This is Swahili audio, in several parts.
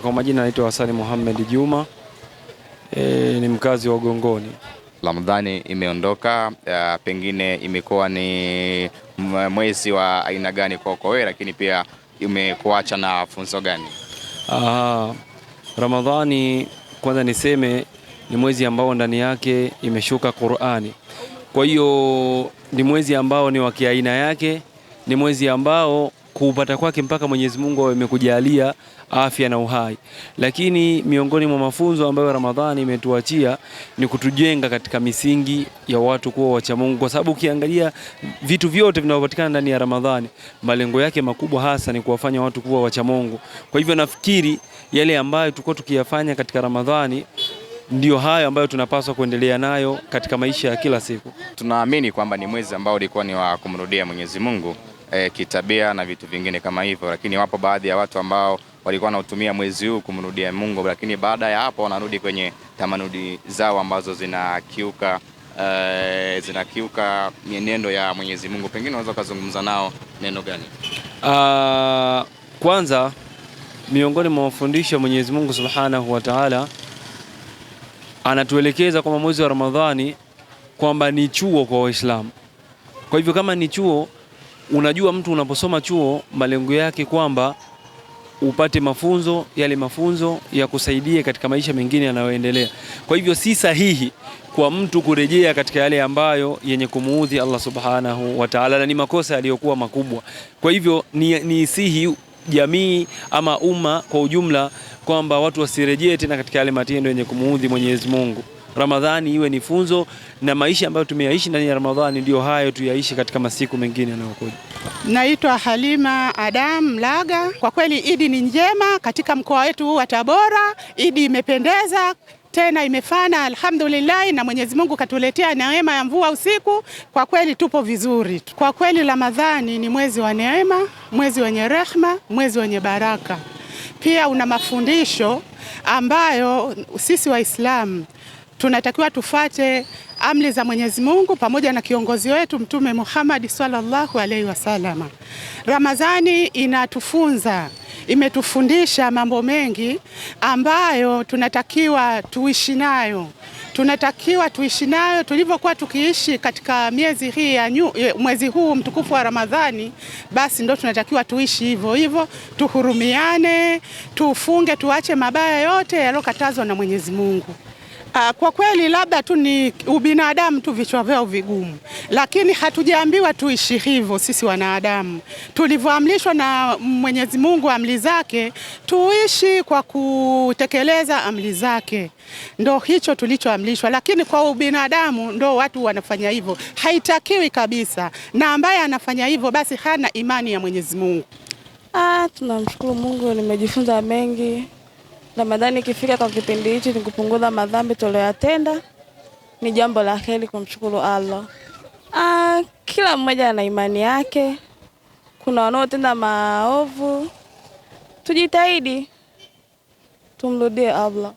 Kwa majina naitwa Hassan Mohamed Juma, ni mkazi wa Gongoni. Ramadhani imeondoka, pengine imekuwa ni mwezi wa aina gani kwa wewe, lakini pia imekuacha na funzo gani? Ramadhani kwanza niseme ni mwezi ambao ndani yake imeshuka Qur'ani. Kwa hiyo ni mwezi ambao ni wa kiaina yake, ni mwezi ambao kuupata kwake mpaka Mwenyezi Mungu amekujalia afya na uhai. Lakini miongoni mwa mafunzo ambayo Ramadhani imetuachia ni kutujenga katika misingi ya watu kuwa wacha Mungu, kwa sababu ukiangalia vitu vyote vinavyopatikana ndani ya Ramadhani, malengo yake makubwa hasa ni kuwafanya watu kuwa wacha Mungu. Kwa hivyo nafikiri yale ambayo tulikuwa tukiyafanya katika Ramadhani ndio hayo ambayo tunapaswa kuendelea nayo katika maisha ya kila siku. Tunaamini kwamba ni mwezi ambao ulikuwa ni wa kumrudia Mwenyezi Mungu kitabia na vitu vingine kama hivyo, lakini wapo baadhi ya watu ambao walikuwa wanautumia mwezi huu kumrudia Mungu, lakini baada ya hapo wanarudi kwenye tamaduni zao ambazo zinakiuka mienendo ya Mwenyezi Mungu. Pengine unaweza kuzungumza nao neno gani? Kwanza, miongoni mwa mafundisho ya Mwenyezi Mungu Subhanahu wa Ta'ala, anatuelekeza kwamba mwezi wa Ramadhani kwamba ni chuo kwa Waislamu. Kwa hivyo kama ni chuo, unajua mtu unaposoma chuo malengo yake kwamba upate mafunzo, yale mafunzo ya kusaidia katika maisha mengine yanayoendelea. Kwa hivyo si sahihi kwa mtu kurejea katika yale ambayo yenye kumuudhi Allah Subhanahu wa Ta'ala, na ni makosa yaliyokuwa makubwa. Kwa hivyo ni sihi jamii ama umma kwa ujumla kwamba watu wasirejee tena katika yale matendo yenye kumuudhi Mwenyezi Mungu. Ramadhani iwe ni funzo, na maisha ambayo tumeyaishi ndani ya Ramadhani ndio hayo tuyaishi katika masiku mengine yanayokuja. Naitwa Halima Adam Laga. Kwa kweli Idi ni njema katika mkoa wetu wa Tabora. Idi imependeza tena imefana, alhamdulillah, na Mwenyezi Mungu katuletea neema ya mvua usiku. Kwa kweli tupo vizuri. Kwa kweli Ramadhani ni mwezi wa neema, mwezi wenye rehema, mwezi wenye baraka. Pia una mafundisho ambayo sisi Waislamu tunatakiwa tufate amri za Mwenyezi Mungu pamoja na kiongozi wetu Mtume Muhammad sallallahu alaihi wasallam. Ramadhani inatufunza, imetufundisha mambo mengi ambayo tunatakiwa tuishi nayo. Tulivyokuwa tukiishi katika mwezi huu mtukufu wa Ramadhani, basi ndio tunatakiwa tuishi hivyo hivyo, tuhurumiane, tufunge, tuache mabaya yote yaliyokatazwa na Mwenyezi Mungu. Kwa kweli labda tu ni ubinadamu tu, vichwa vyao vigumu, lakini hatujaambiwa tuishi hivyo. Sisi wanadamu tulivyoamrishwa na Mwenyezi Mungu amri zake, tuishi kwa kutekeleza amri zake, ndo hicho tulichoamrishwa. Lakini kwa ubinadamu ndo watu wanafanya hivyo, haitakiwi kabisa, na ambaye anafanya hivyo basi hana imani ya Mwenyezi Mungu. Tunamshukuru Mungu, nimejifunza mengi. Ramadhani ikifika kwa kipindi hichi ni kupunguza madhambi tuliyotenda, ni jambo la heri kumshukuru Allah. Kila mmoja ana imani yake. Kuna wanaotenda maovu, tujitahidi tumrudie Allah.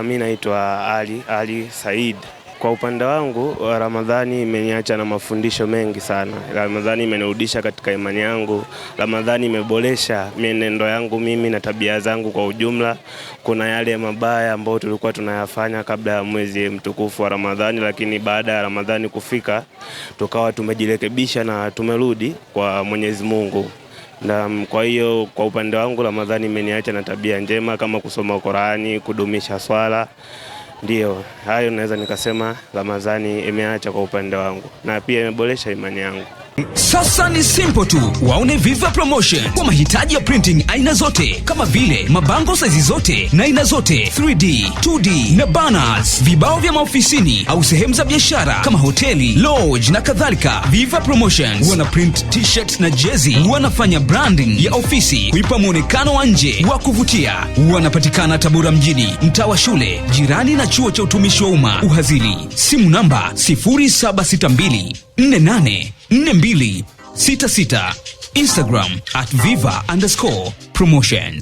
Mimi naitwa Ali Said. Kwa upande wangu, Ramadhani imeniacha na mafundisho mengi sana. Ramadhani imenirudisha katika imani yangu. Ramadhani imeboresha mienendo yangu mimi na tabia zangu kwa ujumla. Kuna yale mabaya ambayo tulikuwa tunayafanya kabla ya mwezi mtukufu wa Ramadhani, lakini baada ya Ramadhani kufika tukawa tumejirekebisha na tumerudi kwa Mwenyezi Mungu. Na kwa hiyo kwa upande wangu Ramadhani imeniacha na tabia njema kama kusoma Qur'ani, kudumisha swala. Ndio, hayo naweza nikasema Ramadhani imeacha kwa upande wangu, na pia imeboresha imani yangu. Sasa ni simple tu, waone Viva Promotion kwa mahitaji ya printing aina zote, kama vile mabango size zote na aina zote, 3D, 2D na banners, vibao vya maofisini au sehemu za biashara kama hoteli, lodge na kadhalika. Viva Promotions wana print t-shirt na jezi, wanafanya branding ya ofisi kuipa muonekano wa nje wa kuvutia. Wanapatikana Tabora mjini, mtaa wa shule, jirani na chuo cha utumishi wa umma Uhazili. Simu namba 0762484266. Instagram @viva_promotion.